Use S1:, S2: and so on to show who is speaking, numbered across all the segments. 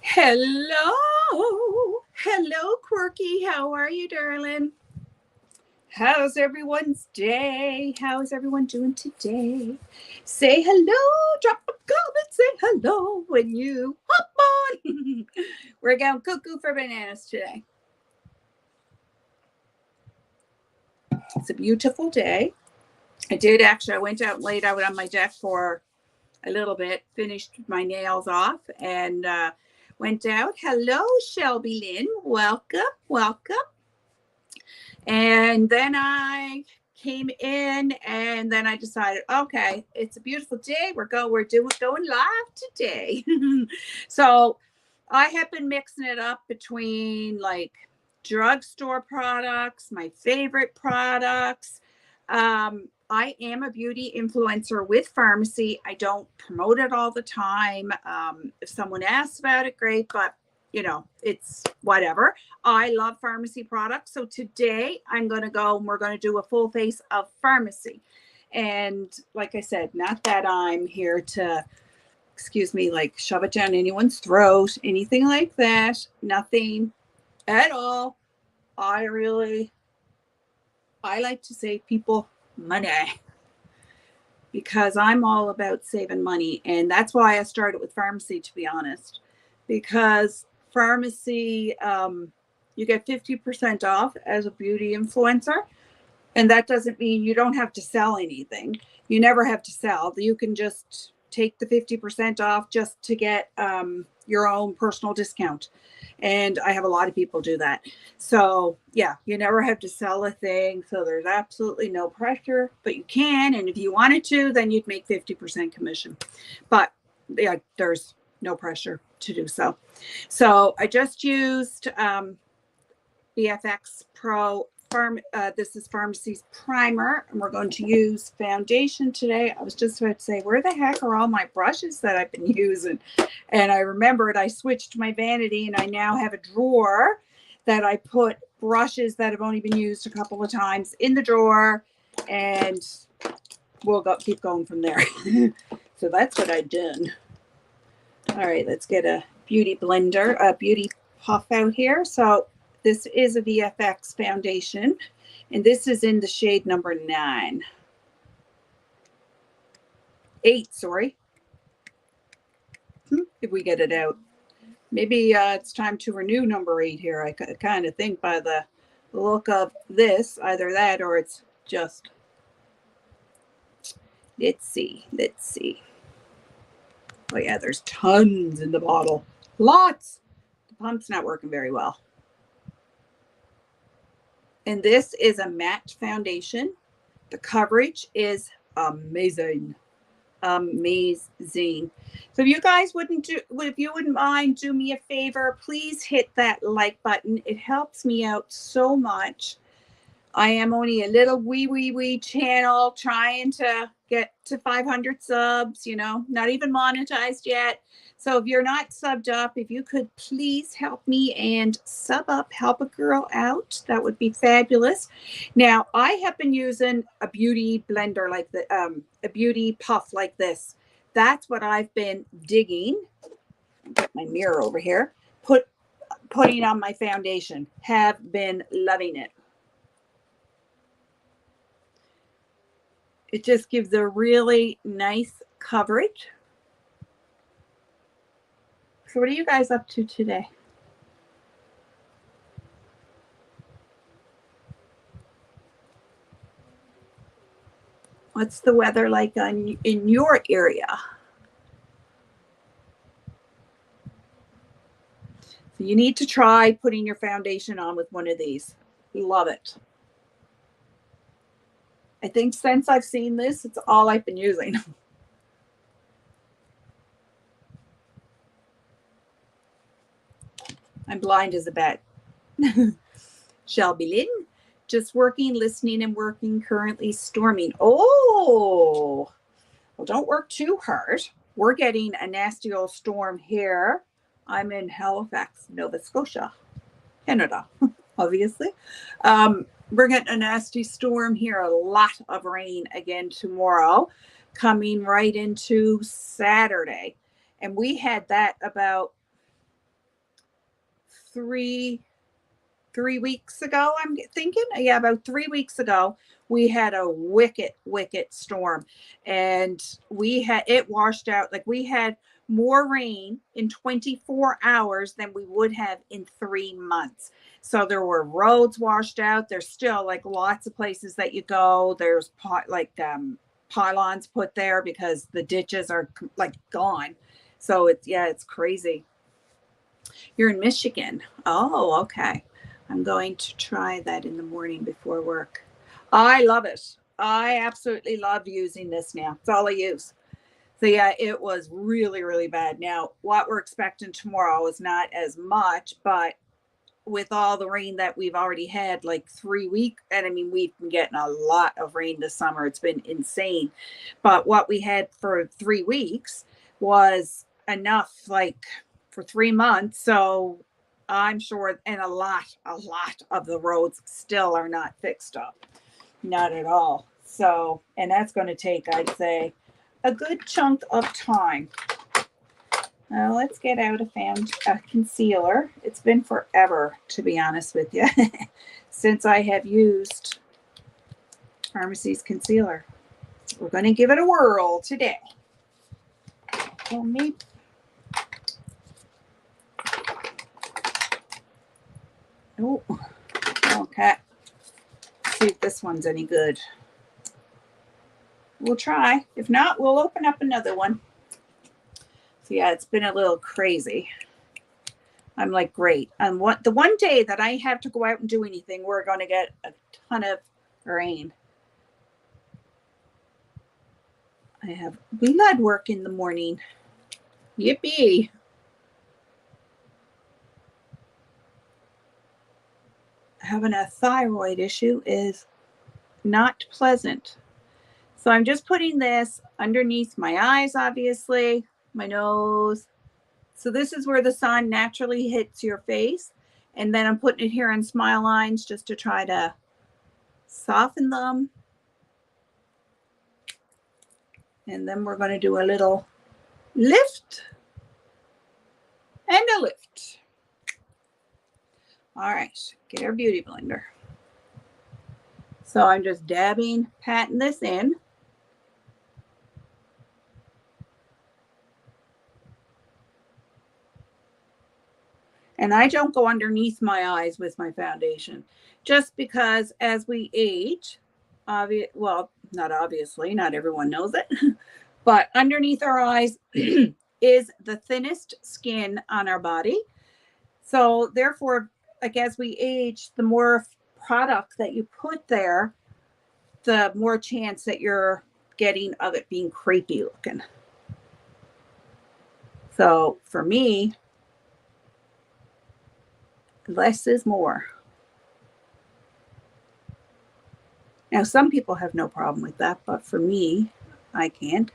S1: Hello. Hello, Quirky. How are you, darling? How's everyone's day? How is everyone doing today? Say hello. Drop a comment. Say hello when you hop on. We're going cuckoo for bananas today. It's a beautiful day. I went out and laid out on my deck for a little bit, finished my nails off, and went out. Hello, Shelby Lynn. Welcome, welcome. And then I came in, and then I decided, okay, it's a beautiful day. We're going live today. So I have been mixing it up between like drugstore products, my favorite products. I am a beauty influencer with Farmasi. I don't promote it all the time. If someone asks about it, great, but it's whatever. I love Farmasi products. So today I'm going to go and we're going to do a full face of Farmasi. And like I said, not that I'm here to, excuse me, like shove it down anyone's throat, anything like that. Nothing at all. I like to save people money because I'm all about saving money. And that's why I started with Farmasi, to be honest, because Farmasi, you get 50% off as a beauty influencer. And that doesn't mean you don't have to sell anything. You never have to sell. You can just take the 50% off just to get your own personal discount. And I have a lot of people do that. So yeah, you never have to sell a thing. So there's absolutely no pressure, but you can. And if you wanted to, then you'd make 50% commission. But yeah, there's no pressure to do so. So I just used BFX Pro this is Farmasi's primer, and we're going to use foundation today. I was just about to say, where the heck are all my brushes that I've been using? And I remembered I switched my vanity, and I now have a drawer that I put brushes that have only been used a couple of times in the drawer, and we'll keep going from there. So that's what I've done. All right, let's get a beauty blender, a beauty puff out here. So this is a VFX foundation, and this is in the shade number 8, sorry. If we get it out. Maybe it's time to renew number 8 here. I kind of think by the look of this, either that or it's just, let's see. Oh yeah, there's tons in the bottle. Lots. The pump's not working very well. And this is a matte foundation. The coverage is amazing. Amazing. So if you guys wouldn't mind, do me a favor, please hit that like button. It helps me out so much. I am only a little wee channel trying to get to 500 subs, not even monetized yet. So if you're not subbed up, if you could please help me and sub up, help a girl out, that would be fabulous. Now, I have been using a beauty blender like a beauty puff like this. That's what I've been digging. Get my mirror over here. Putting on my foundation. Have been loving it. It just gives a really nice coverage. So what are you guys up to today? What's the weather like in your area? So you need to try putting your foundation on with one of these. Love it. I think since I've seen this, it's all I've been using. I'm blind as a bat. Shelby Lynn, just working, listening, and working, currently storming. Oh, well, don't work too hard. We're getting a nasty old storm here. I'm in Halifax, Nova Scotia, Canada, obviously. We're getting a nasty storm here, a lot of rain again tomorrow, coming right into Saturday. And we had that about three weeks ago, I'm thinking. Yeah, about 3 weeks ago, we had a wicked storm, and it washed out. Like, we had more rain in 24 hours than we would have in 3 months. So there were roads washed out. There's still like lots of places that you go. There's pylons put there because the ditches are like gone. So it's crazy. You're in Michigan. Oh, okay. I'm going to try that in the morning before work. I love it. I absolutely love using this now. It's all I use. So yeah, it was really, really bad. Now, what we're expecting tomorrow is not as much, but with all the rain that we've already had, like 3 weeks, and I mean, we've been getting a lot of rain this summer. It's been insane. But what we had for 3 weeks was enough, like, for 3 months. So I'm sure, and a lot of the roads still are not fixed up. Not at all. So, and that's going to take, I'd say, a good chunk of time. Now let's get out a concealer. It's been forever, to be honest with you, since I have used Farmasi's concealer. We're going to give it a whirl today. Well, maybe. Oh, okay. Let's see if this one's any good. We'll try. If not, we'll open up another one. So yeah, it's been a little crazy. I'm like, great. The one day that I have to go out and do anything, we're going to get a ton of rain. I have blood work in the morning. Yippee. Having a thyroid issue is not pleasant. So I'm just putting this underneath my eyes, obviously, my nose. So this is where the sun naturally hits your face. And then I'm putting it here on smile lines just to try to soften them. And then we're going to do a little lift and a lift. All right, get our beauty blender. So I'm just patting this in. And I don't go underneath my eyes with my foundation, just because as we age, well, not obviously, not everyone knows it, but underneath our eyes is the thinnest skin on our body. So therefore, like, as we age, the more product that you put there, the more chance that you're getting of it being crepey looking. So for me, less is more. Now, some people have no problem with that, but for me, I can't.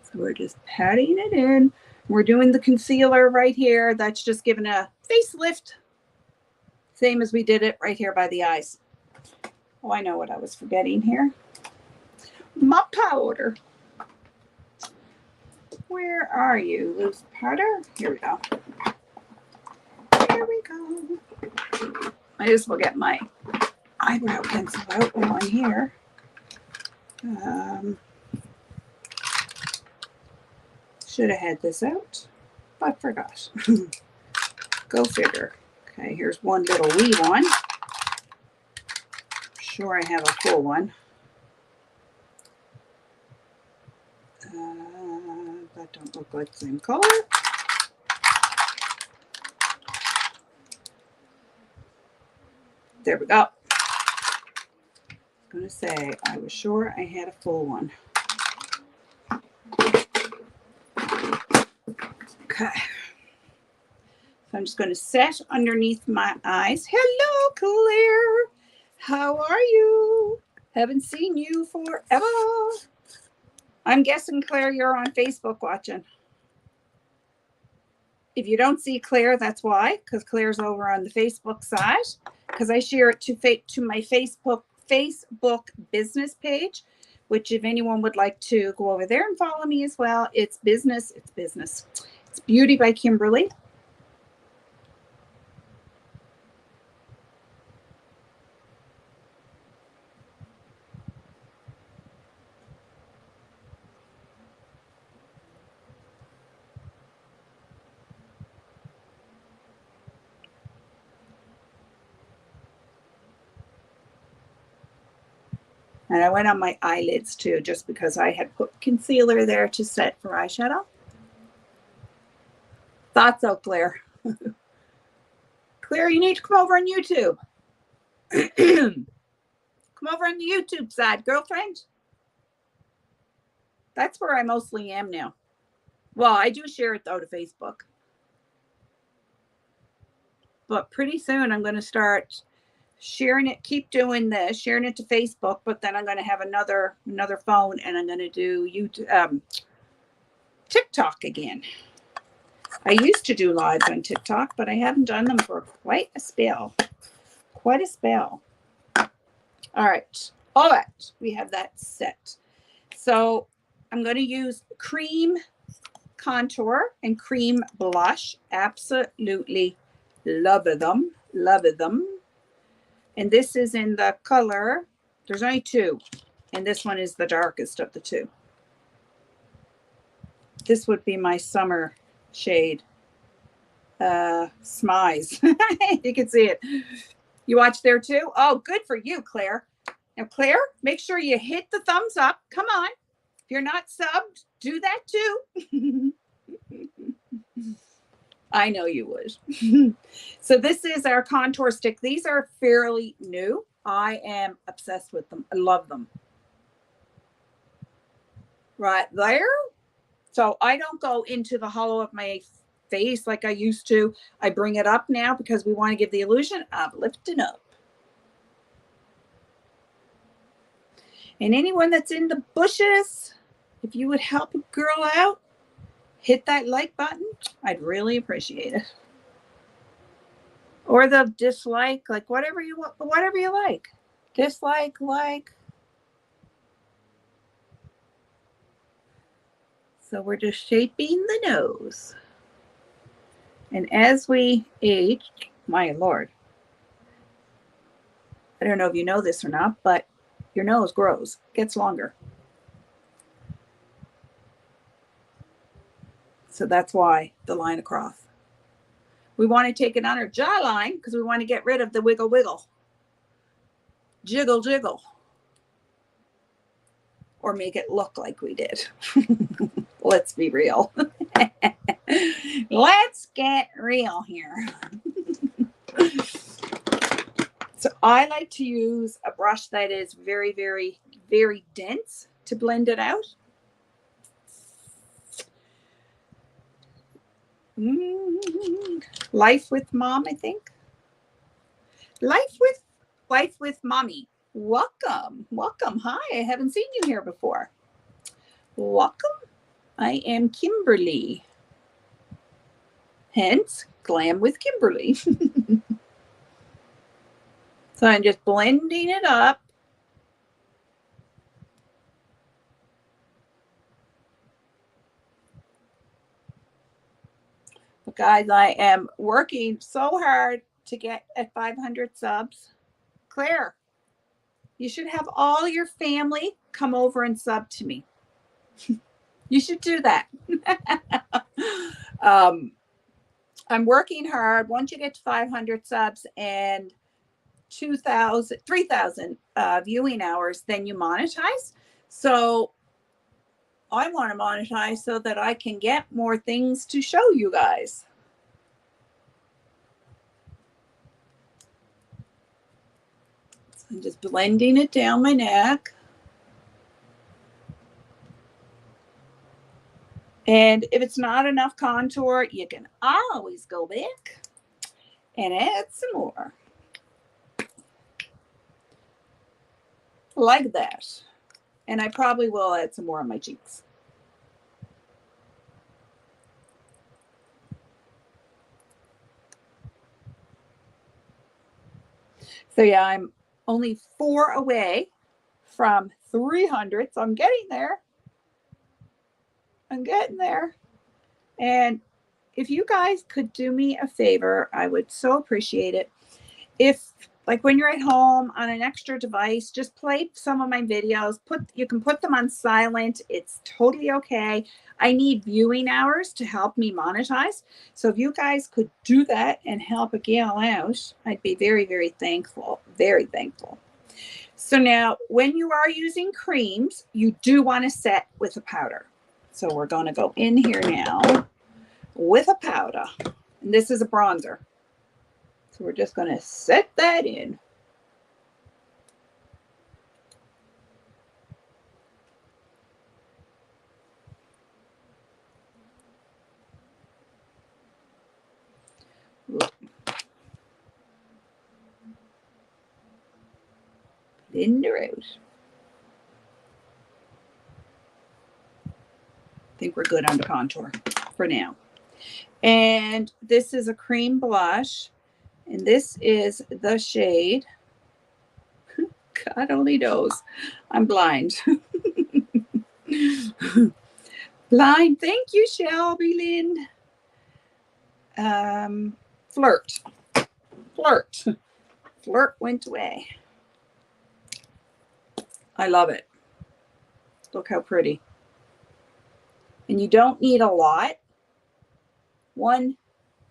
S1: So we're just patting it in. We're doing the concealer right here. That's just giving a facelift. Same as we did it right here by the eyes. Oh, I know what I was forgetting here. My powder. Where are you, loose powder? Here we go. Here we go. I just will get my eyebrow pencil out while I'm here. Should have had this out, but forgot. Go figure. Okay, here's one little wee one. Sure, I have a full one. That don't look like the same color. There we go. I was going to say, I was sure I had a full one. Okay. So I'm just going to set underneath my eyes. Hello, Claire. How are you? Haven't seen you forever. I'm guessing, Claire, you're on Facebook watching. If you don't see Claire, that's why, because Claire's over on the Facebook side, because I share it to my Facebook Facebook business page, which if anyone would like to go over there and follow me as well, it's business. It's Beauty by Kimberly. And I went on my eyelids too, just because I had put concealer there to set for eyeshadow. Thought so, Claire. Claire, you need to come over on YouTube. Come over on the YouTube side, girlfriend. That's where I mostly am now. Well, I do share it though to Facebook. But pretty soon I'm going to start sharing it, keep doing this, sharing it to Facebook, but then I'm going to have another phone and I'm going to do YouTube, TikTok again. I used to do lives on TikTok, but I haven't done them for quite a spell. All right. We have that set. So I'm going to use cream contour and cream blush. Absolutely love them. And this is in the color, there's only two, and this one is the darkest of the two. This would be my summer shade. Smize. You can see it. You watch there too? Oh, good for you, Claire. Now, Claire, make sure you hit the thumbs up. Come on. If you're not subbed, do that too. I know you would. So this is our contour stick. These are fairly new. I am obsessed with them. I love them. Right there. So I don't go into the hollow of my face like I used to. I bring it up now because we want to give the illusion of lifting up. And anyone that's in the bushes, if you would help a girl out, hit that like button. I'd really appreciate it. Or the dislike, like whatever you want, whatever you like. Dislike, like. So we're just shaping the nose. And as we age, my Lord, I don't know if you know this or not, but your nose grows, gets longer. So that's why the line across. We want to take it on our jawline because we want to get rid of the wiggle, wiggle. Jiggle, jiggle. Or make it look like we did. Let's be real. Let's get real here. So I like to use a brush that is very, very, very dense to blend it out. Life with Mom, I think. Life with Mommy. Welcome. Hi, I haven't seen you here before. Welcome. I am Kimberly. Hence, Glam with Kimberly. So I'm just blending it up. But guys, I am working so hard to get at 500 subs. Claire, you should have all your family come over and sub to me. You should do that. I'm working hard. Once you get to 500 subs and 3,000 viewing hours, then you monetize. So I want to monetize so that I can get more things to show you guys. So I'm just blending it down my neck. And if it's not enough contour, you can always go back and add some more. Like that. And I probably will add some more on my cheeks. So yeah, only 4 away from 300. So I'm getting there. I'm getting there. And if you guys could do me a favor, I would so appreciate it. If, like, when you're at home on an extra device, just play some of my videos. You can put them on silent. It's totally okay. I need viewing hours to help me monetize. So if you guys could do that and help a gal out, I'd be very, very thankful. Very thankful. So now, when you are using creams, you do want to set with a powder. So we're going to go in here now with a powder. And this is a bronzer. So we're just going to set that in. In the rose. I think we're good on the contour for now. And this is a cream blush. And this is the shade. God only knows. I'm blind. Blind. Thank you, Shelby Lynn. Flirt. Flirt. Flirt went away. I love it. Look how pretty. And you don't need a lot. 1,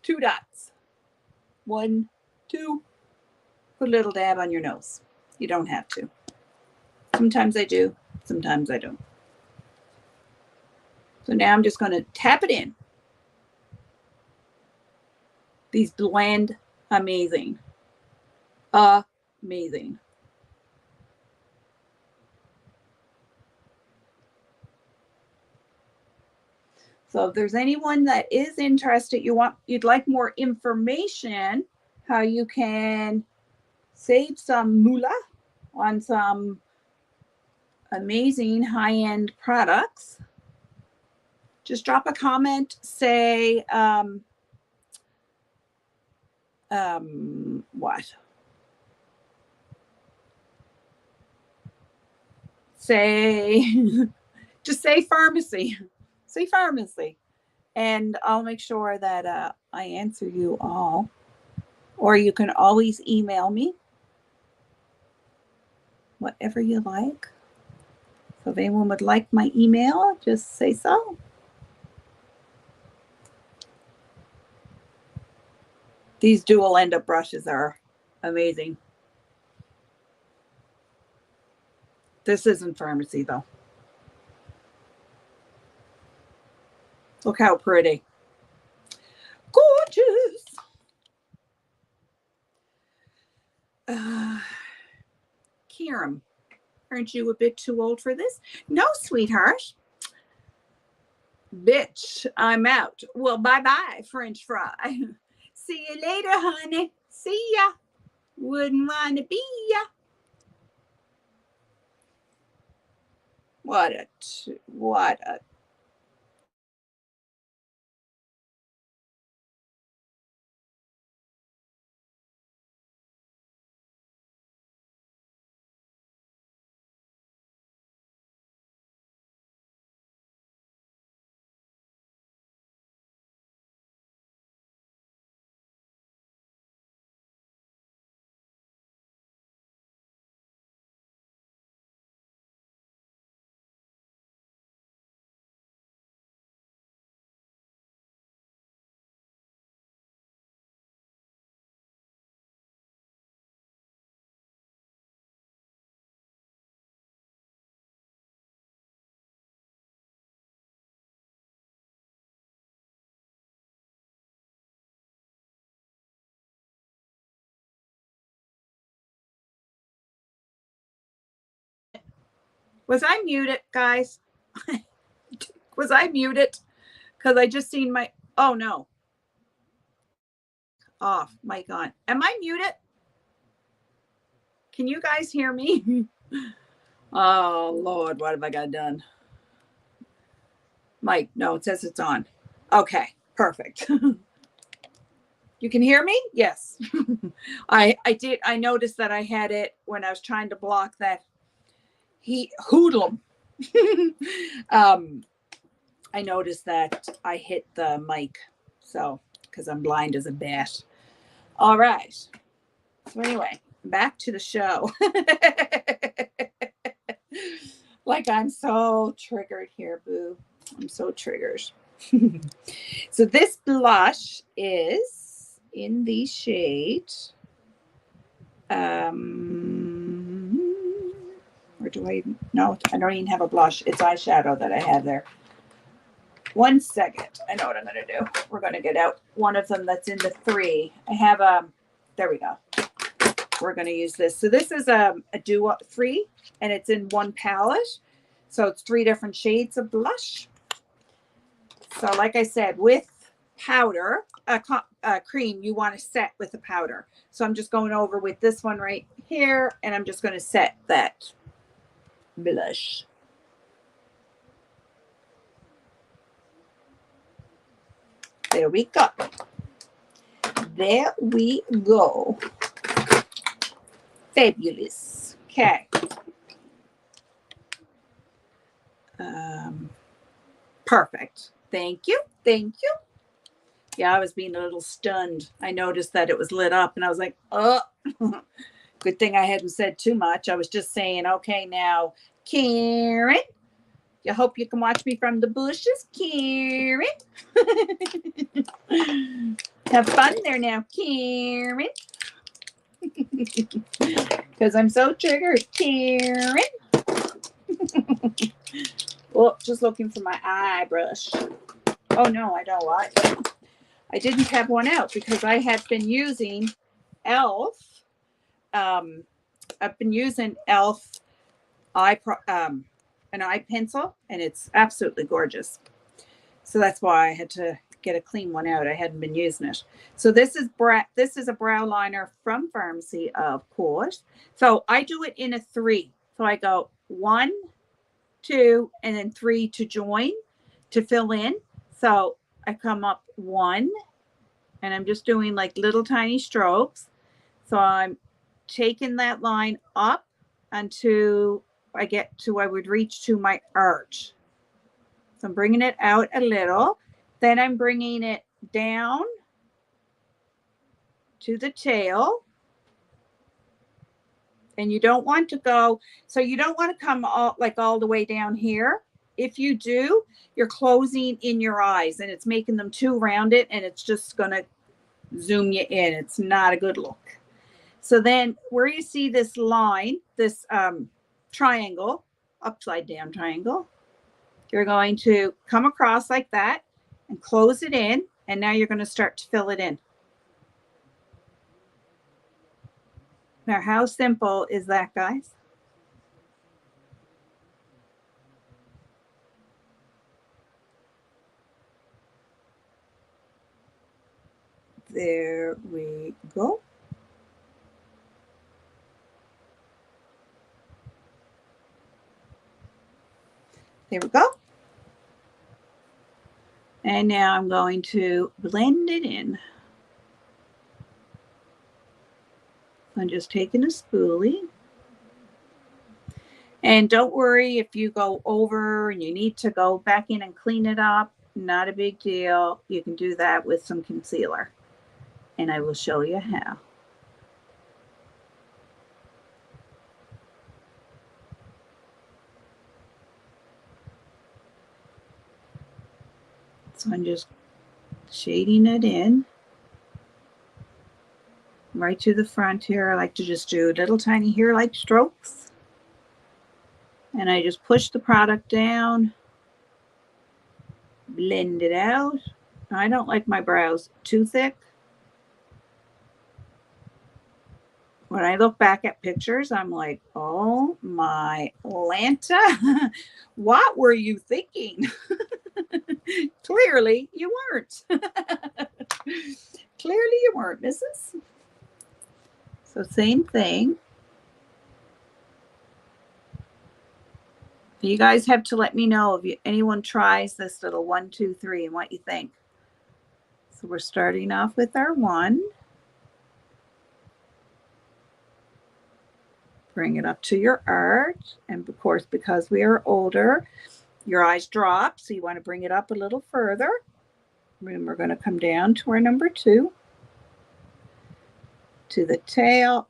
S1: 2 dots. 1, 2. Put a little dab on your nose. You don't have to. Sometimes I do. Sometimes I don't. So now I'm just going to tap it in. These blend amazing. Amazing. So if there's anyone that is interested, you'd like more information, how you can save some moolah on some amazing high-end products, just drop a comment, say, what? Say, just say pharmacy. Say pharmacy. And I'll make sure that I answer you all. Or you can always email me. Whatever you like. So if anyone would like my email, just say so. These dual end-up brushes are amazing. This isn't Farmasi though. Look how pretty. Gorgeous. Kieran, aren't you a bit too old for this? No, sweetheart. Bitch, I'm out. Well, bye-bye, French fry. See you later, honey. See ya. Wouldn't want to be ya. What a Was I muted, guys? Was I muted? Because I just seen my, oh no. Off, mic on. Am I muted? Can you guys hear me? Oh, Lord, what have I got done? Mic, no, it says it's on. Okay, perfect. You can hear me? Yes. I did. I noticed that I had it when I was trying to block that hoodlum. I noticed that I hit the mic. So, because I'm blind as a bat. All right. So anyway, back to the show. Like I'm so triggered here, boo. I'm so triggered. So this blush is in the shade. Or do I? No, I don't even have a blush. It's eyeshadow that I have there. 1 second. I know what I'm going to do. We're going to get out one of them that's in the 3. I have there we go. We're going to use this. So this is a duo 3, and it's in one palette. So it's 3 different shades of blush. So like I said, with powder, cream, you want to set with the powder. So I'm just going over with this one right here, and I'm just going to set that blush. There we go. There we go. Fabulous. Okay. Perfect. Thank you. Thank you. Yeah, I was being a little stunned. I noticed that it was lit up, and I was like, oh. Good thing I hadn't said too much. I was just saying, okay, now, Karen, I hope you can watch me from the bushes, Karen. Have fun there now, Karen. Because I'm so triggered, Karen. Oh, just looking for my eye brush. Oh, no, I don't like. I didn't have one out because I had been using e.l.f. I've been using e.l.f. an eye pencil, and it's absolutely gorgeous. So that's why I had to get a clean one out. I hadn't been using it. So this is a brow liner from Farmasi, of course. So I do it in a 3. So I go 1, 2, and then 3 to join, to fill in. So I come up 1, and I'm just doing like little tiny strokes. So I'm taking that line up until I would reach to my arch. So I'm bringing it out a little. Then I'm bringing it down to the tail. And you don't want to go, so you don't want to come all the way down here. If you do, you're closing in your eyes, and it's making them too rounded, and it's just going to zoom you in. It's not a good look. So then where you see this line, this triangle, upside down triangle, you're going to come across like that and close it in. And now you're going to start to fill it in. Now, how simple is that, guys? There we go. There we go. And now I'm going to blend it in. I'm just taking a spoolie. And don't worry if you go over and you need to go back in and clean it up. Not a big deal. You can do that with some concealer. And I will show you how. So I'm just shading it in right to the front here. I like to just do little tiny hair-like strokes. And I just push the product down, blend it out. I don't like my brows too thick. When I look back at pictures, I'm like, oh my Lanta, what were you thinking? Clearly you weren't. Clearly you weren't, missus. So same thing. You guys have to let me know if anyone tries this little 1, 2, 3 and what you think. So we're starting off with our 1. Bring it up to your arch. And of course, because we are older, your eyes drop. So you want to bring it up a little further. And we're going to come down to our number 2. To the tail.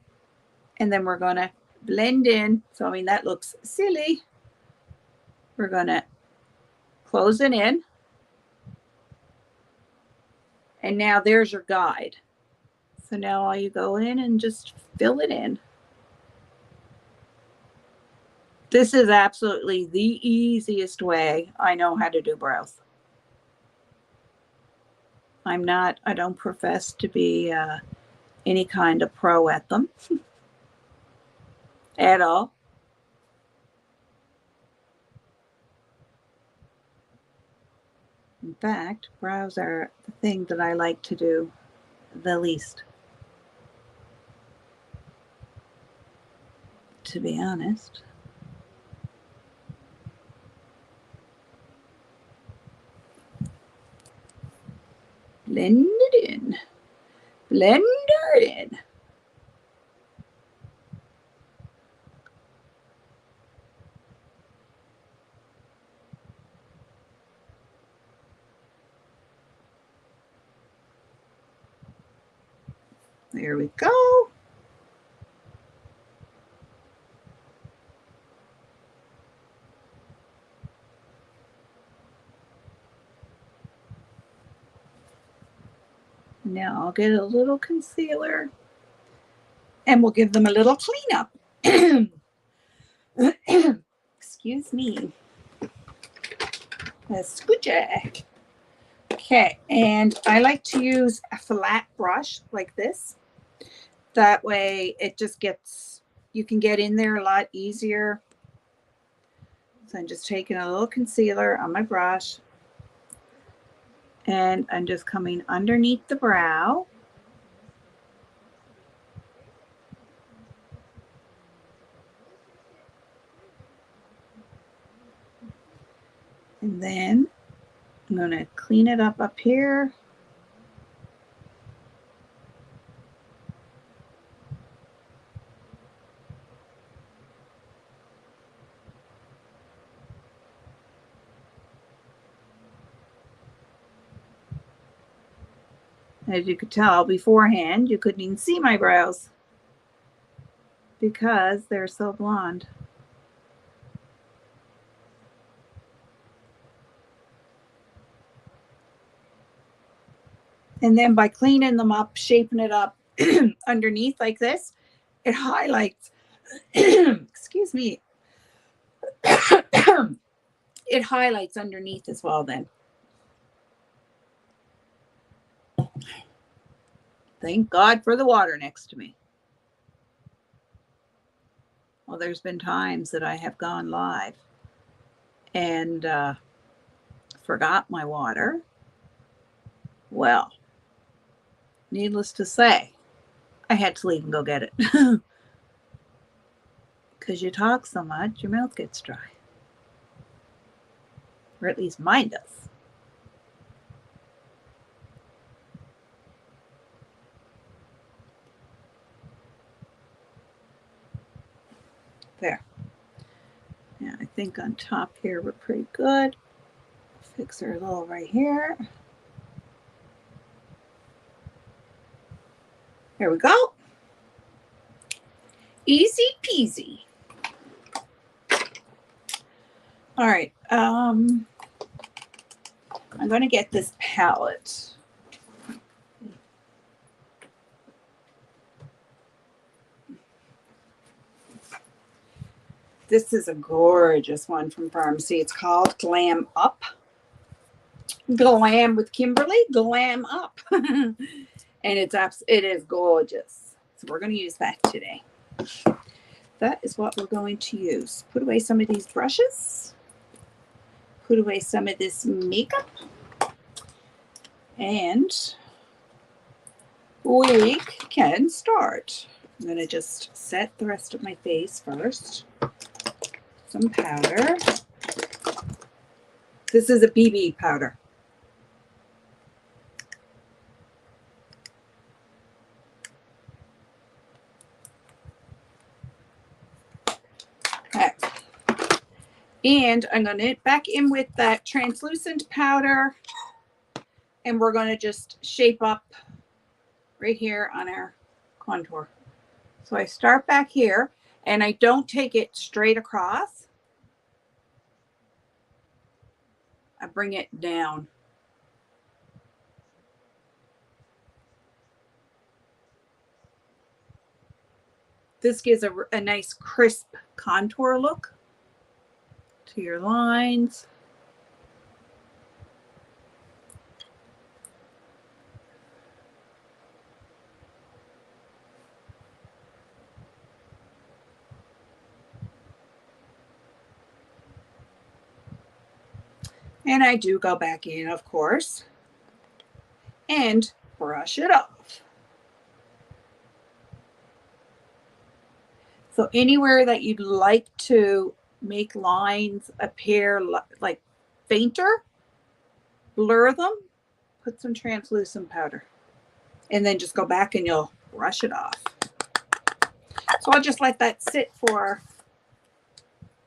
S1: And then we're going to blend in. So, I mean, that looks silly. We're going to close it in. And now there's your guide. So now all you go in and just fill it in. This is absolutely the easiest way I know how to do brows. I don't profess to be any kind of pro at them at all. In fact, brows are the thing that I like to do the least, to be honest. Blend it in. Blend it in. There we go. Now I'll get a little concealer and we'll give them a little cleanup. Excuse me. A scoocher. Okay, and I like to use a flat brush like this. That way it just gets, you can get in there a lot easier. So I'm just taking a little concealer on my brush and I'm just coming underneath the brow. And then I'm going to clean it up here. As you could tell beforehand, you couldn't even see my brows because they're so blonde. And then by cleaning them up, shaping it up underneath like this, it highlights, excuse me, it highlights underneath as well then. Thank God for the water next to me. Well, there's been times that I have gone live and forgot my water. Well, needless to say, I had to leave and go get it. Because you talk so much, your mouth gets dry. Or at least mine does. There. Yeah, I think on top here we're pretty good. Fix her a little right here. There we go. Easy peasy. All right. I'm going to get this palette. This is a gorgeous one from Farmasi. It's called Glam Up. Glam with Kimberly, Glam Up. And it is gorgeous. So we're going to use that today. That is what we're going to use. Put away some of these brushes. Put away some of this makeup. And we can start. I'm going to just set the rest of my face first. Some powder. This is a BB powder. And I'm going to back in with that translucent powder, and we're going to just shape up right here on our contour. So I start back here, and I don't take it straight across. I bring it down. This gives a nice crisp contour look to your lines. And I do go back in, of course, and brush it off. So anywhere that you'd like to make lines appear like fainter, blur them, put some translucent powder, and then just go back and you'll brush it off. So I'll just let that sit for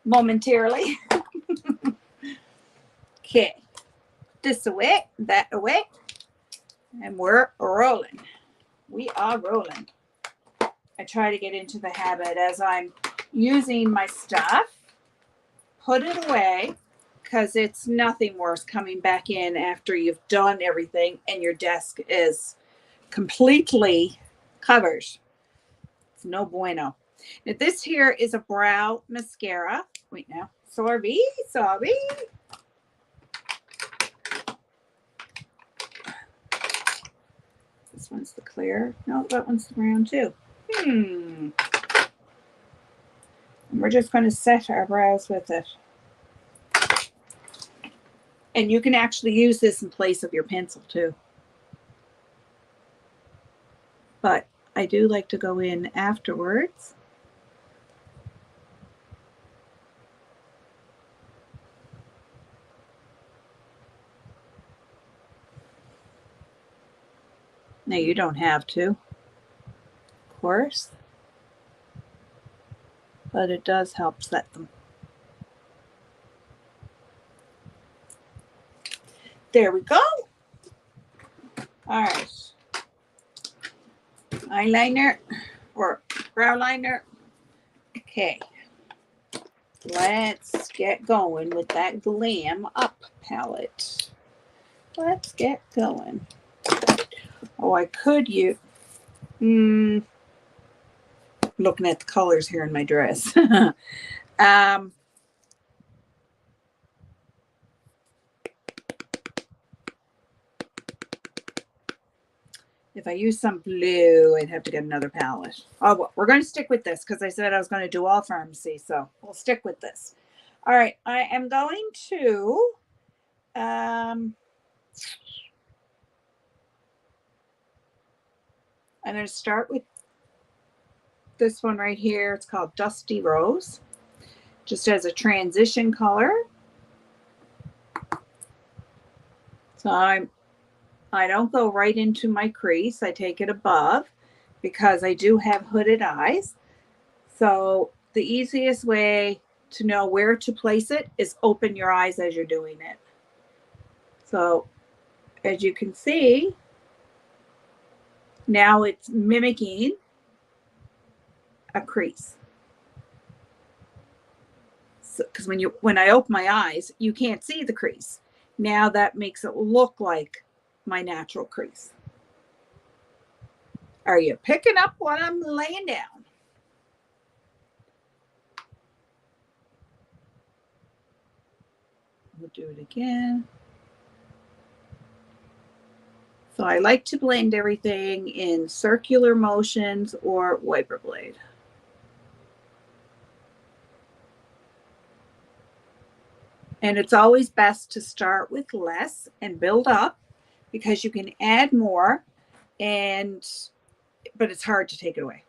S1: momentarily. Okay, this away, that away, and we're rolling. We are rolling. I try to get into the habit as I'm using my stuff, put it away, because it's nothing worse coming back in after you've done everything and your desk is completely covered. It's no bueno. Now this here is a brow mascara. Wait now. Sorry. This one's the clear. No, that one's the brown too. And we're just going to set our brows with it. And you can actually use this in place of your pencil too. But I do like to go in afterwards. Now you don't have to, of course, but it does help set them. There we go. All right. Eyeliner or brow liner. Okay. Let's get going with that Glam Up palette. Let's get going. Oh, I could use... looking at the colors here in my dress. If I use some blue, I'd have to get another palette. Oh, well, we're going to stick with this because I said I was going to do all Farmasi, so we'll stick with this. All right, I am going to I'm going to start with this one right here. It's called Dusty Rose, just as a transition color. So I don't go right into my crease. I take it above because I do have hooded eyes. So the easiest way to know where to place it is open your eyes as you're doing it. So as you can see, now it's mimicking a crease. So, because when I open my eyes, you can't see the crease. Now that makes it look like my natural crease. Are you picking up what I'm laying down? We'll do it again. So I like to blend everything in circular motions or wiper blade. And it's always best to start with less and build up because you can add more, but it's hard to take it away.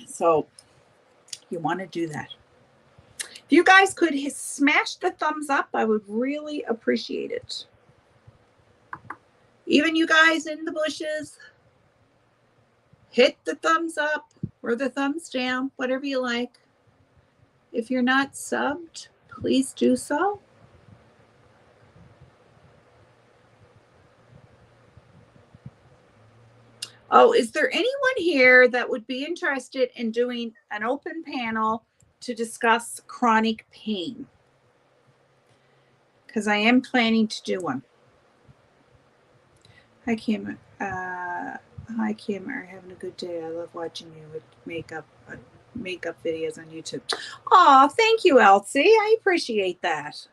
S1: So you want to do that. If you guys could smash the thumbs up, I would really appreciate it. Even you guys in the bushes, hit the thumbs up or the thumbs down, whatever you like. If you're not subbed, please do so. Oh, is there anyone here that would be interested in doing an open panel to discuss chronic pain? Because I am planning to do one. Hi, Kim. Hi, Kim. Are you having a good day? I love watching you with makeup videos on YouTube. Oh, thank you, Elsie. I appreciate that.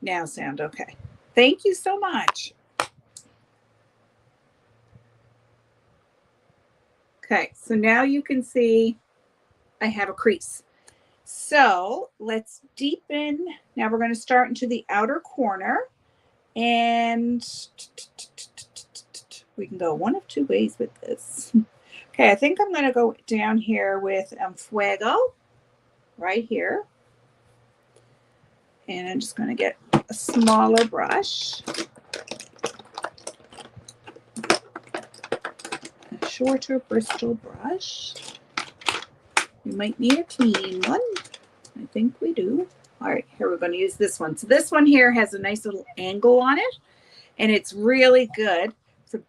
S1: Now sound okay. Thank you so much. Okay, so now you can see I have a crease. So let's deepen. Now we're going to start into the outer corner, and we can go one of two ways with this. Okay, I think I'm going to go down here with Fuego right here. And I'm just going to get a smaller brush, a shorter bristle brush. You might need a clean one. I think we do. All right, here we're going to use this one. So this one here has a nice little angle on it, and it's really good for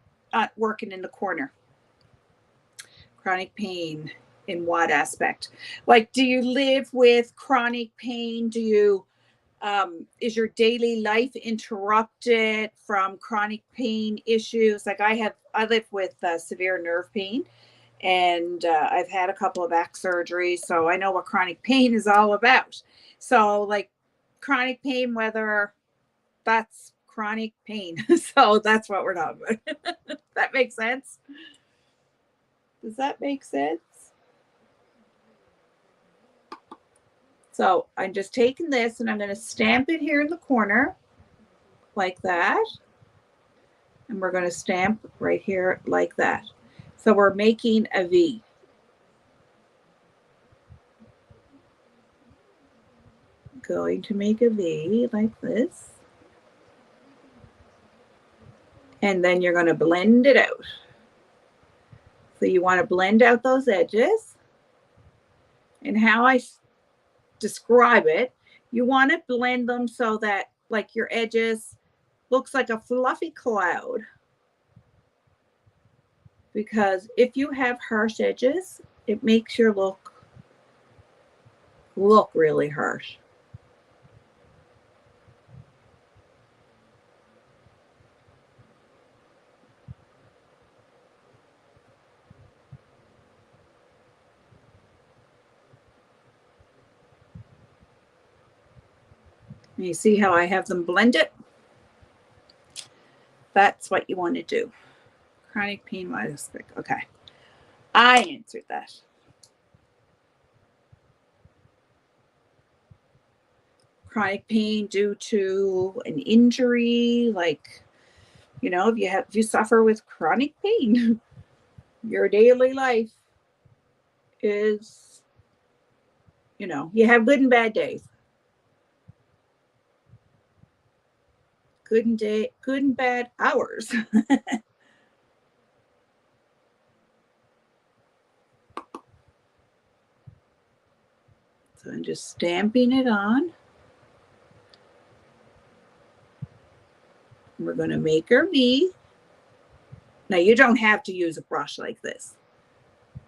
S1: working in the corner. Chronic pain in what aspect? Like, do you live with chronic pain? Do you is your daily life interrupted from chronic pain issues? Like I live with severe nerve pain, and I've had a couple of back surgeries, so I know what chronic pain is all about. So like chronic pain, whether that's chronic pain. So that's what we're talking about. That makes sense? Does that make sense? So I'm just taking this and I'm going to stamp it here in the corner like that. And we're going to stamp right here like that. So we're making a V. Going to make a V like this. And then you're going to blend it out. So you want to blend out those edges. And how I describe it, you want to blend them so that like your edges looks like a fluffy cloud. Because if you have harsh edges, it makes your look really harsh. And you see how I have them blended? That's what you want to do. Chronic pain aspect. Okay. I answered that. Chronic pain due to an injury, like, you know, if you suffer with chronic pain, your daily life is, you know, you have good and bad days. Good and bad hours. So I'm just stamping it on. We're going to make our V. Now you don't have to use a brush like this.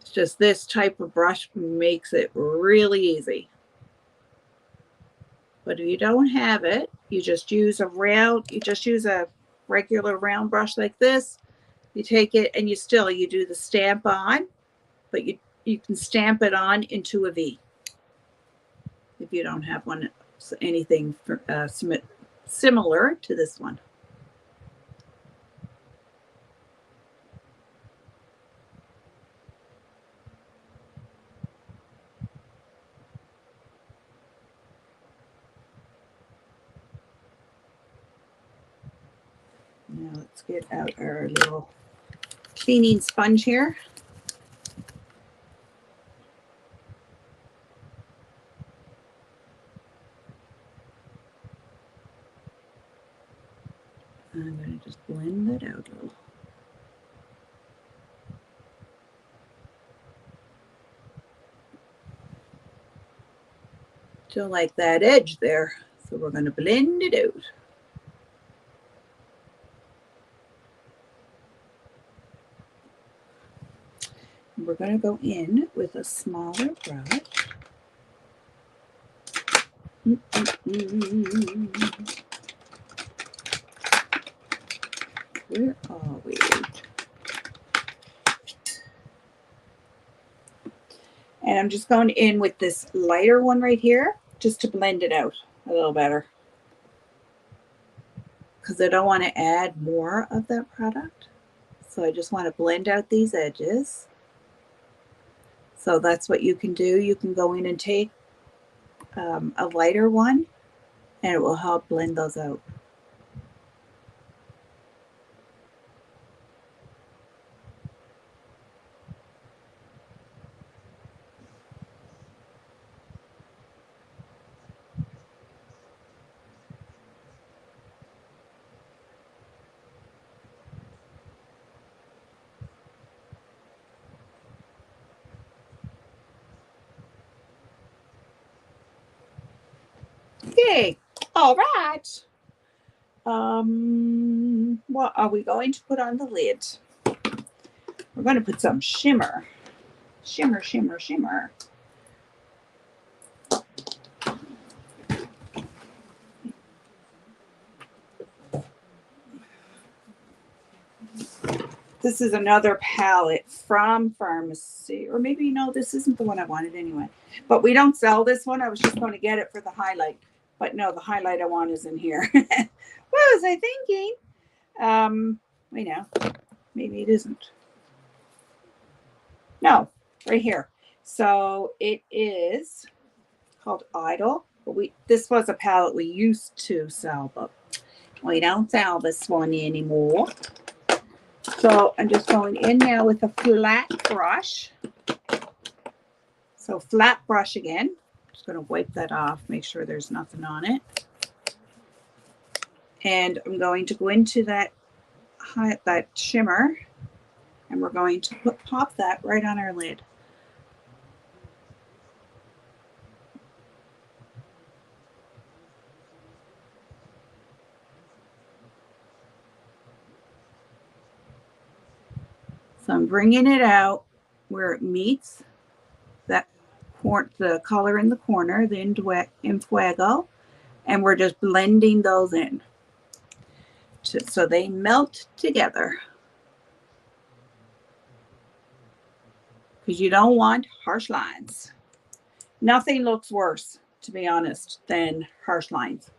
S1: It's just this type of brush makes it really easy. But if you don't have it, you just use a regular round brush like this. You take it and you do the stamp on, but you can stamp it on into a V. If you don't have anything similar to this one. Now let's get out our little cleaning sponge here. I'm going to just blend that out a little. Still like that edge there. So we're going to blend it out. And we're going to go in with a smaller brush. Where are we? And I'm just going in with this lighter one right here, just to blend it out a little better. Because I don't want to add more of that product. So I just want to blend out these edges. So that's what you can do. You can go in and take a lighter one, and it will help blend those out. Okay, all right. What are we going to put on the lid? We're going to put some shimmer. Shimmer, shimmer, shimmer. This is another palette from Farmasi, or maybe no, this isn't the one I wanted anyway. But we don't sell this one. I was just going to get it for the highlight. But no, the highlight I want is in here. What was I thinking? Wait now. Maybe it isn't. No, right here. So it is called Idol. But this was a palette we used to sell, but we don't sell this one anymore. So I'm just going in now with a flat brush. So flat brush again. Just going to wipe that off, make sure there's nothing on it. And I'm going to go into that shimmer, and we're going to pop that right on our lid. So I'm bringing it out where it meets that the color in the corner, the Enfuego, and we're just blending those in so they melt together. Because you don't want harsh lines. Nothing looks worse, to be honest, than harsh lines.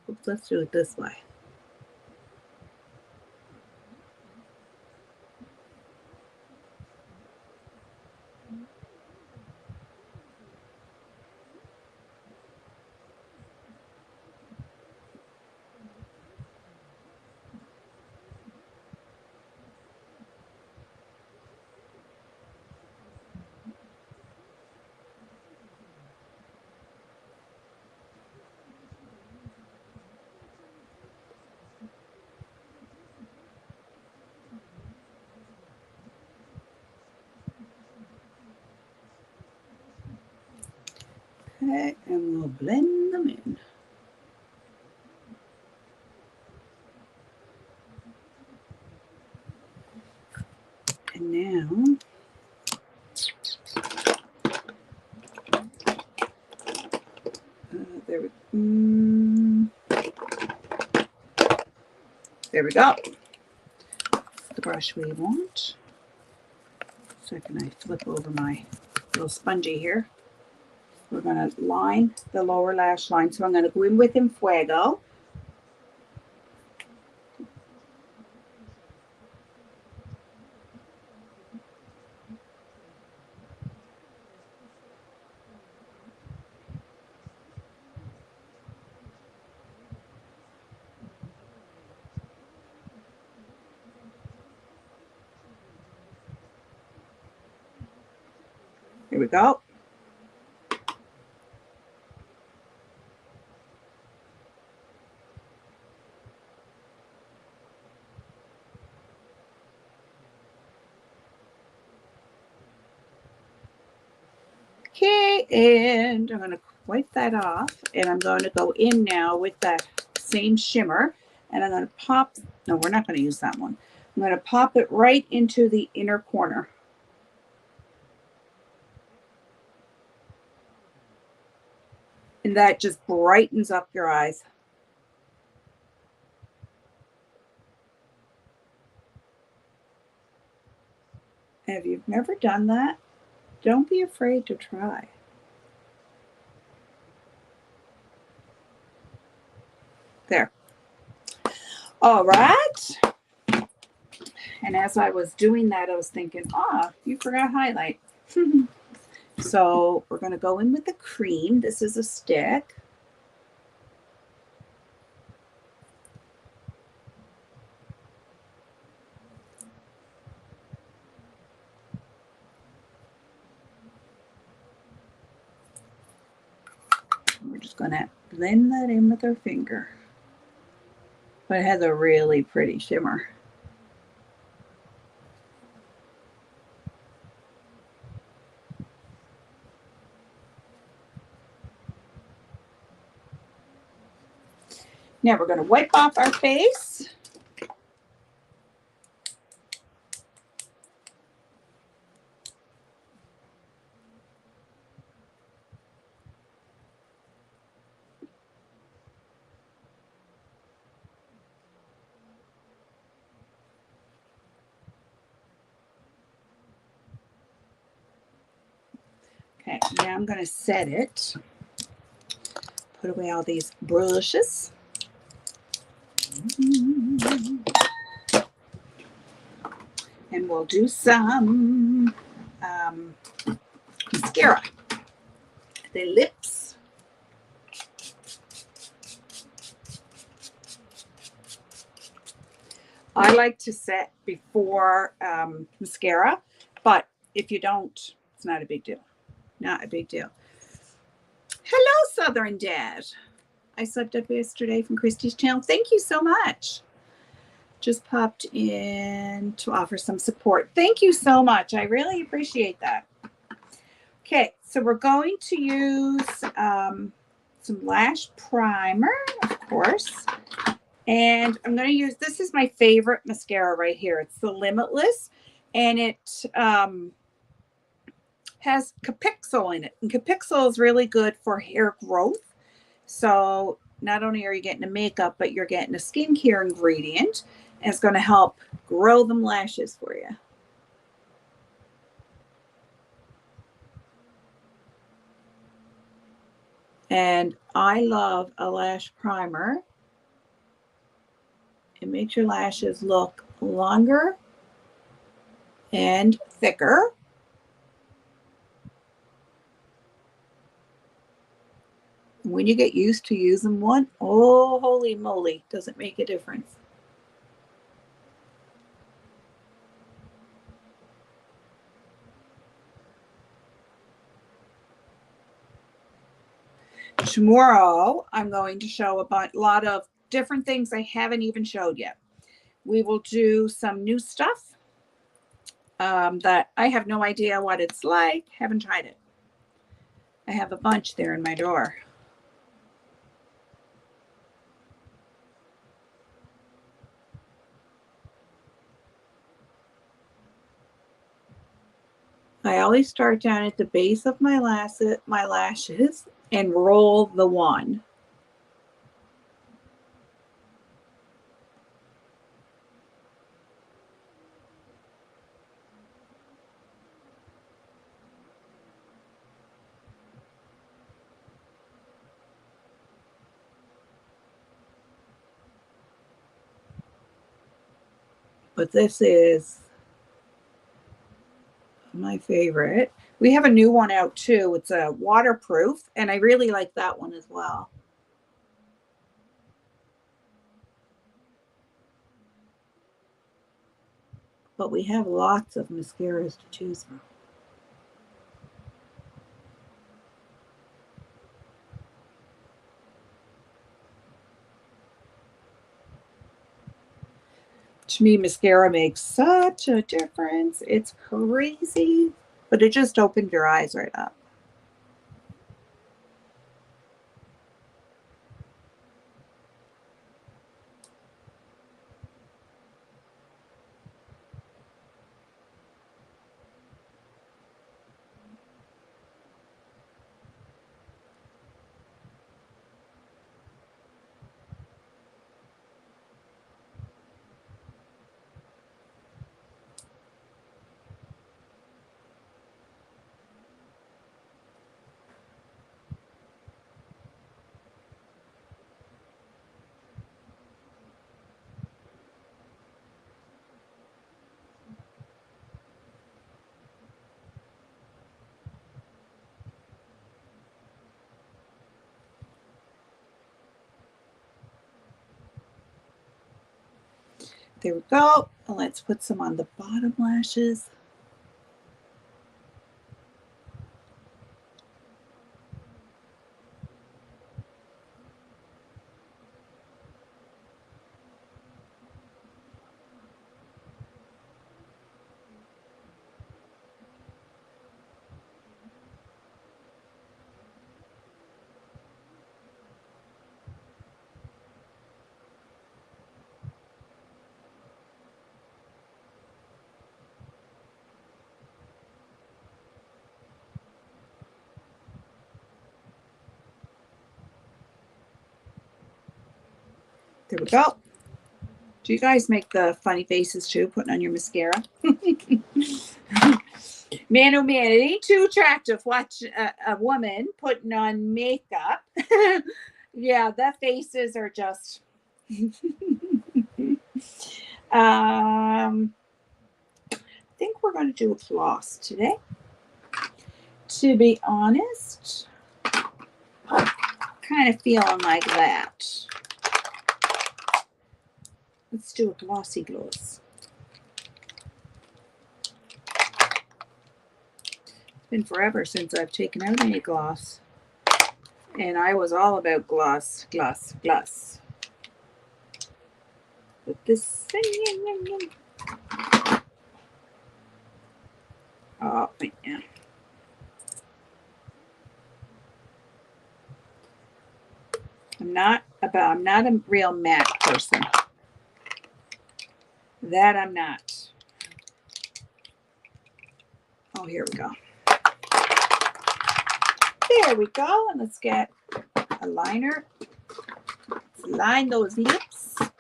S1: Oops, let's do it this way. Okay, and we'll blend them in. And now, there we go. The brush we want. Second, I flip over my little spongy here. We're going to line the lower lash line. So I'm going to go in with Enfuego. Here we go. Okay, and I'm going to wipe that off, and I'm going to go in now with that same shimmer, and I'm going to pop, no, we're not going to use that one. I'm going to pop it right into the inner corner. And that just brightens up your eyes. And if you've never done that, don't be afraid to try. There. All right. And as I was doing that, I was thinking, you forgot highlight. So we're going to go in with the cream. This is a stick. We're just going to blend that in with our finger. But it has a really pretty shimmer. Now we're going to wipe off our face. Okay, now I'm going to set it. Put away all these brushes. And we'll do some mascara. The lips. I like to set before mascara, but if you don't, it's not a big deal. Not a big deal. Hello, Southern Dad. I subbed up yesterday from Christy's channel. Thank you so much. Just popped in to offer some support. Thank you so much. I really appreciate that. Okay, so we're going to use some lash primer, of course. And I'm going to use, this is my favorite mascara right here. It's the Limitless, and it has Capixyl in it. And Capixyl is really good for hair growth. So not only are you getting a makeup, but you're getting a skincare ingredient. And it's going to help grow them lashes for you. And I love a lash primer. It makes your lashes look longer and thicker. When you get used to using one, oh, holy moly, does it make a difference. Tomorrow, I'm going to show a lot of different things I haven't even showed yet. We will do some new stuff that I have no idea what it's like. Haven't tried it. I have a bunch there in my drawer. I always start down at the base of my lashes and roll the one. But this is my favorite. We have a new one out too. It's a waterproof, and I really like that one as well. But we have lots of mascaras to choose from. To me, mascara makes such a difference. It's crazy, but it just opened your eyes right up. There we go. And let's put some on the bottom lashes. There we go. Do you guys make the funny faces too, putting on your mascara? Man, oh man, it ain't too attractive. Watch a woman putting on makeup. Yeah, the faces are just. I think we're going to do a gloss today. To be honest, kind of feeling like that. Let's do a glossy gloss. It's been forever since I've taken out any gloss. And I was all about gloss, gloss, gloss. But this thing. Oh, yeah. I'm not a real matte person. That I'm not. Oh, here we go. There we go. And let's get a liner. Let's line those lips. Like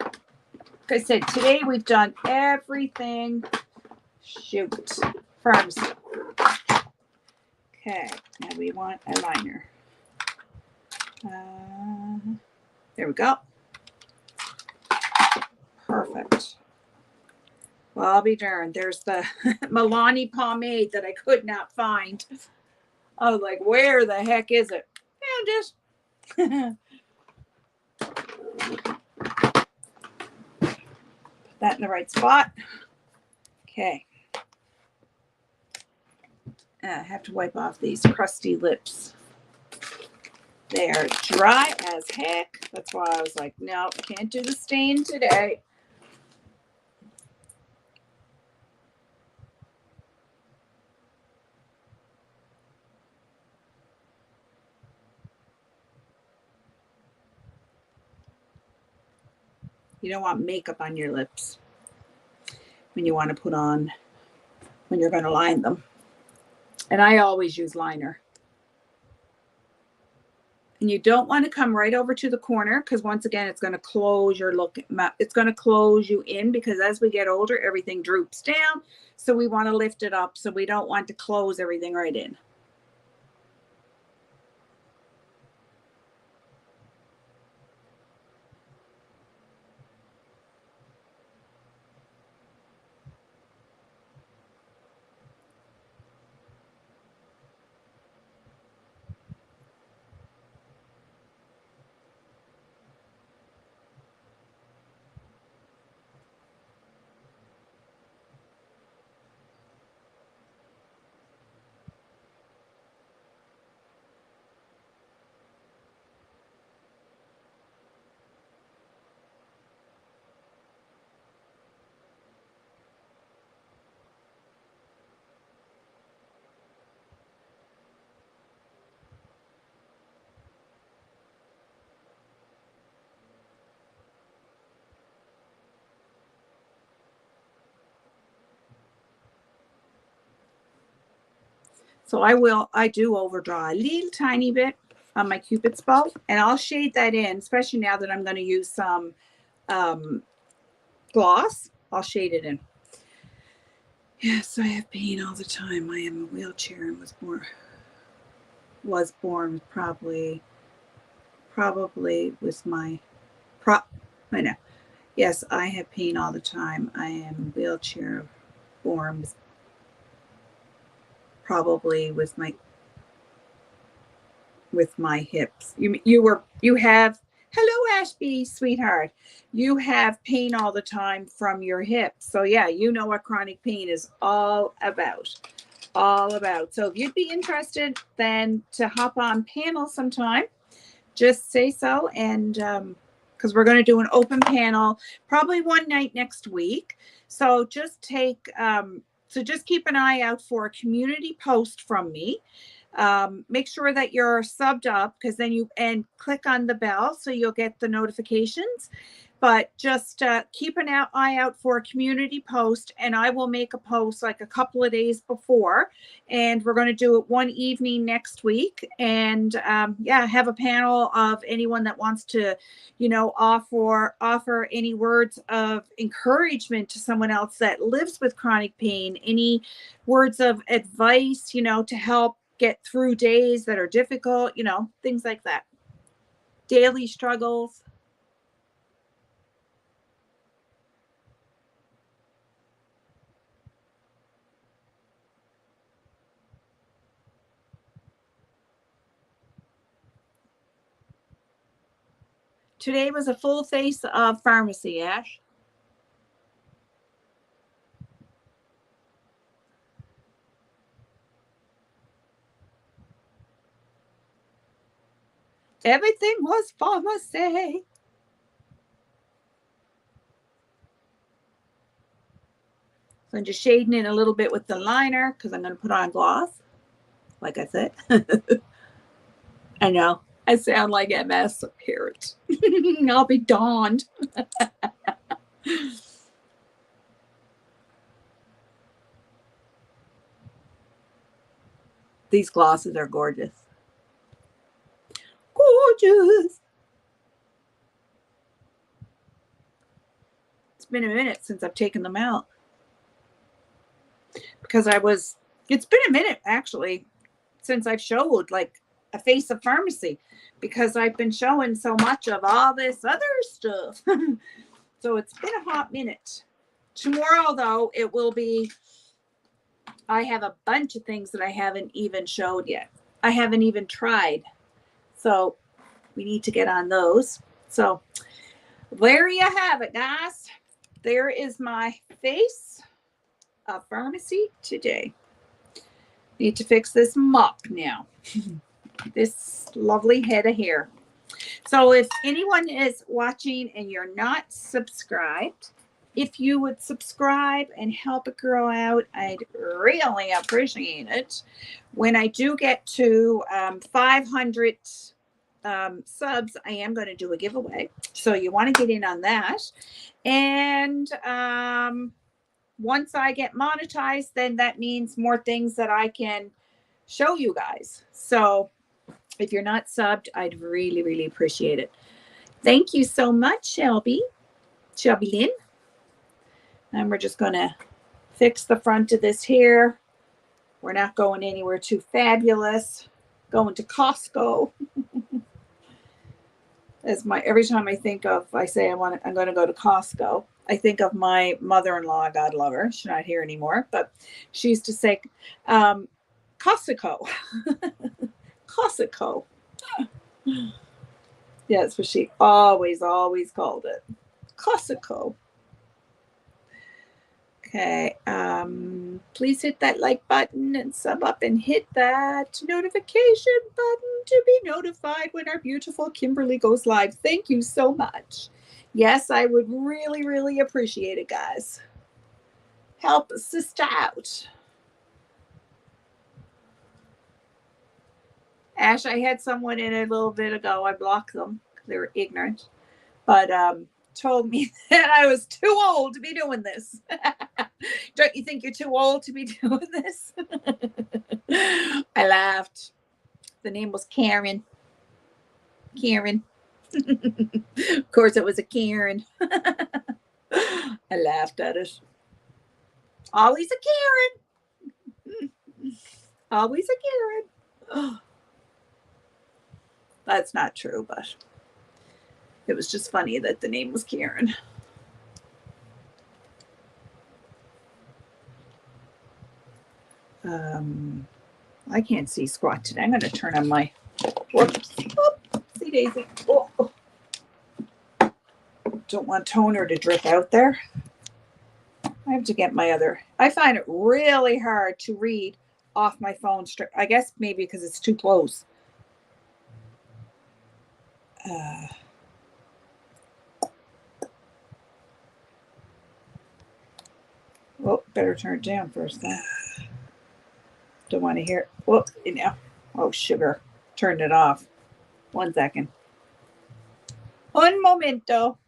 S1: I said, today we've done everything. Shoot. Farmasi. Okay. Now we want a liner. There we go. Perfect. Well, I'll be darned. There's the Milani pomade that I could not find. I was like, where the heck is it? And just put that in the right spot. Okay. I have to wipe off these crusty lips. They are dry as heck. That's why I was like, no, can't do the stain today. You don't want makeup on your lips when you want to put on, when you're going to line them. And I always use liner. And you don't want to come right over to the corner because once again, it's going to close your look. It's going to close you in because as we get older, everything droops down. So we want to lift it up. So we don't want to close everything right in. So I do overdraw a little tiny bit on my Cupid's bow, and I'll shade that in, especially now that I'm going to use some gloss. I'll shade it in. Yes, I have pain all the time. I am a wheelchair and was born probably with my I know. Yes, I have pain all the time. I am wheelchair born probably with my hips. You have Hello, Ashby, sweetheart. You have pain all the time from your hips. So yeah, you know what chronic pain is all about. All about. So if you'd be interested then to hop on panel sometime, just say so. And because we're going to do an open panel probably one night next week. So just just keep an eye out for a community post from me. Make sure that you're subbed up, because then click on the bell so you'll get the notifications. But just keep an eye out for a community post, and I will make a post like a couple of days before, and we're going to do it one evening next week. And have a panel of anyone that wants to, offer any words of encouragement to someone else that lives with chronic pain, any words of advice, to help get through days that are difficult, things like that. Daily struggles. Today was a full face of Farmasi, Ash. Everything was Farmasi. So I'm just shading it a little bit with the liner because I'm going to put on gloss, like I said. I know. I sound like MS. Hear it. I'll be dawned. These glosses are gorgeous. Gorgeous. It's been a minute since I've taken them out. Because it's been a minute actually since I've showed like a face of Farmasi, because I've been showing so much of all this other stuff. So it's been a hot minute. Tomorrow though, I have a bunch of things that I haven't even showed yet. I haven't even tried. So we need to get on those. So there you have it, guys. There is my face of Farmasi today. Need to fix this mop now. This lovely head of hair. So if anyone is watching and you're not subscribed, if you would subscribe and help a girl out, I'd really appreciate it. When I do get to 500 subs, I am going to do a giveaway. So you want to get in on that. And once I get monetized, then that means more things that I can show you guys. So if you're not subbed, I'd really, really appreciate it. Thank you so much, Shelby Lynn. And we're just going to fix the front of this here. We're not going anywhere too fabulous. Going to Costco. Every time I say I'm going to go to Costco, I think of my mother-in-law, God love her. She's not here anymore, but she used to say, Costco. Costco. Yeah, that's what she always called it. Costco. Okay. Please hit that like button and sub up and hit that notification button to be notified when our beautiful Kimberly goes live. Thank you so much. Yes, I would really, really appreciate it, guys. Help a sister out. Ash, I had someone in a little bit ago. I blocked them because they were ignorant, but told me that I was too old to be doing this. Don't you think you're too old to be doing this? I laughed. The name was Karen. Karen. Of course, it was a Karen. I laughed at it. Always a Karen. Always a Karen. That's not true, but it was just funny that the name was Karen. I can't see squat today. I'm going to turn on my. Whoops. See, Daisy. Oh. don't want toner to drip out there. I have to get my other. I find it really hard to read off my phone. I guess maybe because it's too close. Well, better turn it down first then. Don't want to hear. Whoop, you know. Oh, sugar. Turned it off. 1 second. Un momento.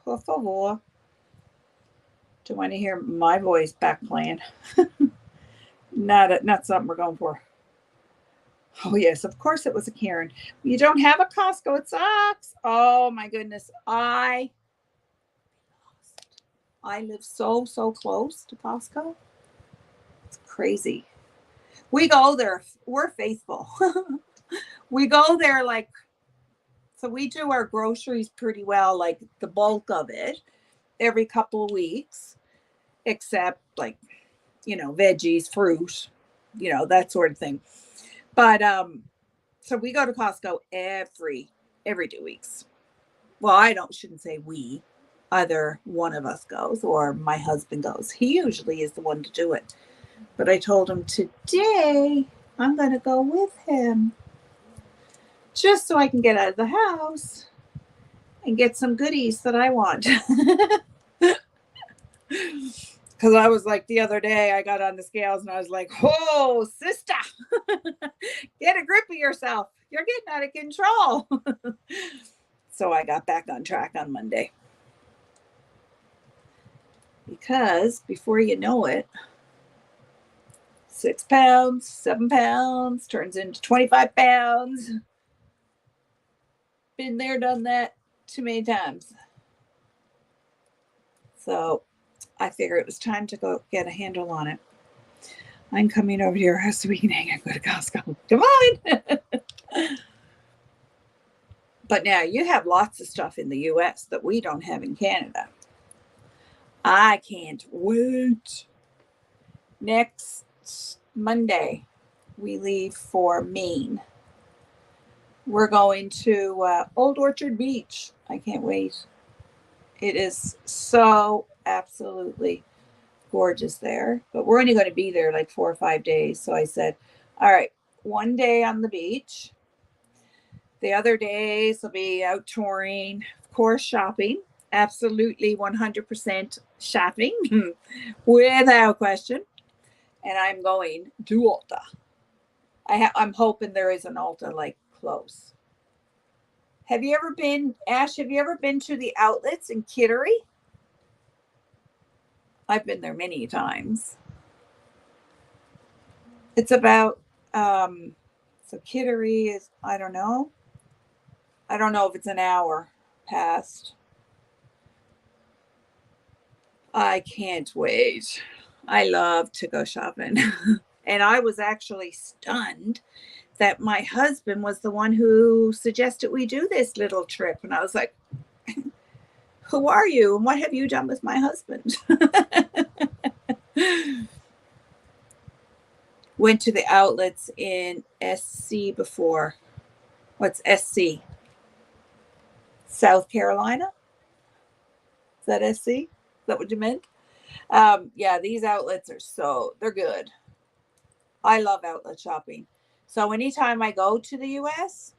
S1: Por favor. Don't want to hear my voice back playing. Not something we're going for. Oh, yes, of course it was a Karen. You don't have a Costco. It sucks. Oh, my goodness. I live so close to Costco. It's crazy. We go there. We're faithful. We go there so we do our groceries pretty well, like the bulk of it, every couple of weeks, except veggies, fruit, that sort of thing. But so we go to Costco every 2 weeks. Well, shouldn't say we. Either one of us goes or my husband goes. He usually is the one to do it. But I told him today I'm going to go with him just so I can get out of the house and get some goodies that I want. Because I was like, the other day I got on the scales and I was like, oh, sister, get a grip of yourself. You're getting out of control. So I got back on track on Monday. Because before you know it, 6 pounds, 7 pounds turns into 25 pounds. Been there, done that too many times. So I figured it was time to go get a handle on it. I'm coming over to your house so we can hang out and go to Costco. Come on. But now you have lots of stuff in the US that we don't have in Canada. I can't wait. Next Monday, we leave for Maine. We're going to Old Orchard Beach. I can't wait. It is so absolutely gorgeous there. But we're only going to be there like 4 or 5 days. So I said, all right, 1 day on the beach. The other days will be out touring, of course, shopping. Absolutely 100% shopping without question. And I'm going to Ulta. I'm hoping there is an Ulta like close. Have you ever been, Ash, have you ever been to the outlets in Kittery? I've been there many times. It's about, so Kittery is, I don't know if it's an hour past. I can't wait. I love to go shopping. And I was actually stunned that my husband was the one who suggested we do this little trip. And I was like, who are you? And what have you done with my husband? Went to the outlets in SC before. What's SC? South Carolina? Is that SC? Is that what you meant? Yeah, these outlets they're good. I love outlet shopping. So anytime I go to the US,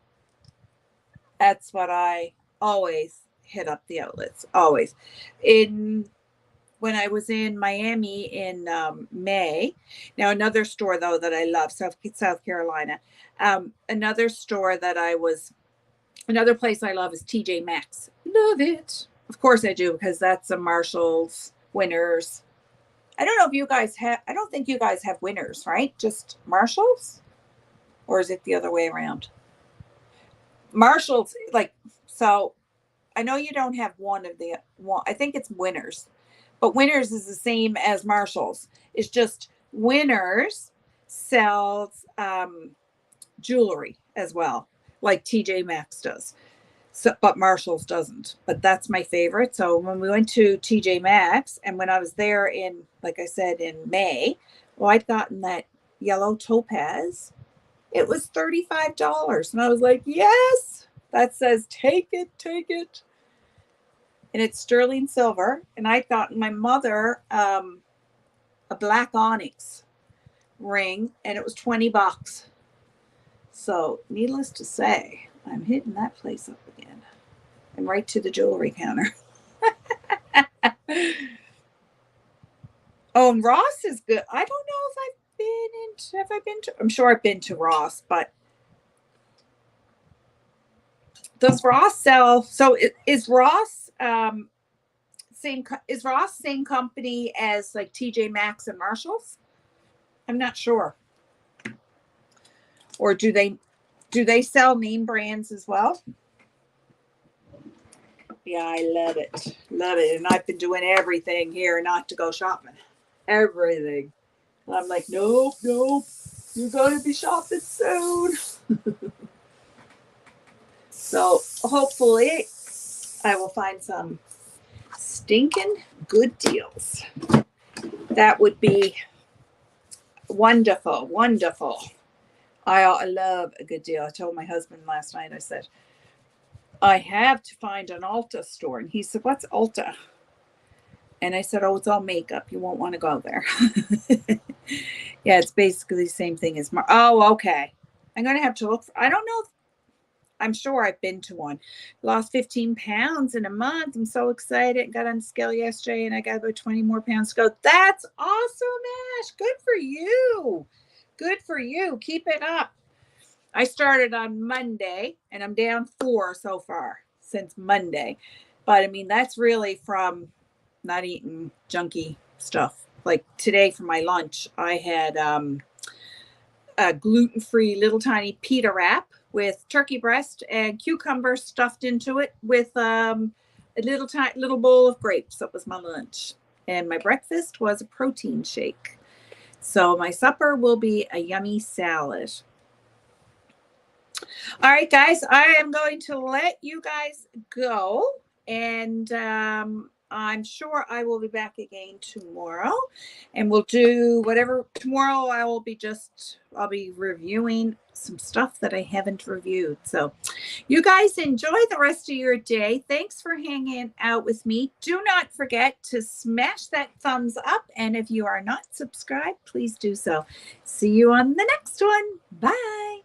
S1: that's what I always hit up, the outlets. Always. When I was in Miami in May, now another store though that I love, South Carolina. Another place I love is TJ Maxx. Love it. Of course I do, because that's a Marshall's, Winners. I don't know if you guys I don't think you guys have Winners, right? Just Marshalls? Or is it the other way around? Marshalls, so I know you don't have one. I think it's Winners. But Winners is the same as Marshalls. It's just Winners sells jewelry as well, like TJ Maxx does. So, but Marshalls doesn't. But that's my favorite. So when we went to TJ Maxx, and when I was there like I said, in May, I'd gotten that yellow topaz. It was $35. And I was like, yes, that says, take it, take it. and it's sterling silver. And I'd gotten my mother a black onyx ring, and it was $20. So needless to say, I'm hitting that place up again. And right to the jewelry counter. Oh, and Ross is good. I don't know if I've been to, I'm sure I've been to Ross, but does Ross sell, so is Ross same company as like TJ Maxx and Marshalls? I'm not sure. Or do they sell name brands as well? Yeah, I love it. Love it. And I've been doing everything here not to go shopping. Everything. And I'm like, nope. You're going to be shopping soon. So hopefully I will find some stinking good deals. That would be wonderful. I love a good deal. I told my husband last night, I said, I have to find an Ulta store. And he said, what's Ulta? And I said, oh, it's all makeup. You won't want to go there. Yeah, it's basically the same thing as oh, okay. I'm going to have to look for, I don't know. I'm sure I've been to one. Lost 15 pounds in a month. I'm so excited. Got on the scale yesterday and I got about 20 more pounds to go. That's awesome, Ash. Good for you. Good for you. Keep it up. I started on Monday and I'm down 4 so far since Monday. But I mean, that's really from not eating junky stuff. Like today for my lunch, I had a gluten-free little tiny pita wrap with turkey breast and cucumber stuffed into it with a little bowl of grapes. That was my lunch. And my breakfast was a protein shake. So my supper will be a yummy salad. All right, guys, I am going to let you guys go. And I'm sure I will be back again tomorrow. And we'll do whatever. Tomorrow I'll be reviewing some stuff that I haven't reviewed. So you guys enjoy the rest of your day. Thanks for hanging out with me. Do not forget to smash that thumbs up. And if you are not subscribed, please do so. See you on the next one. Bye.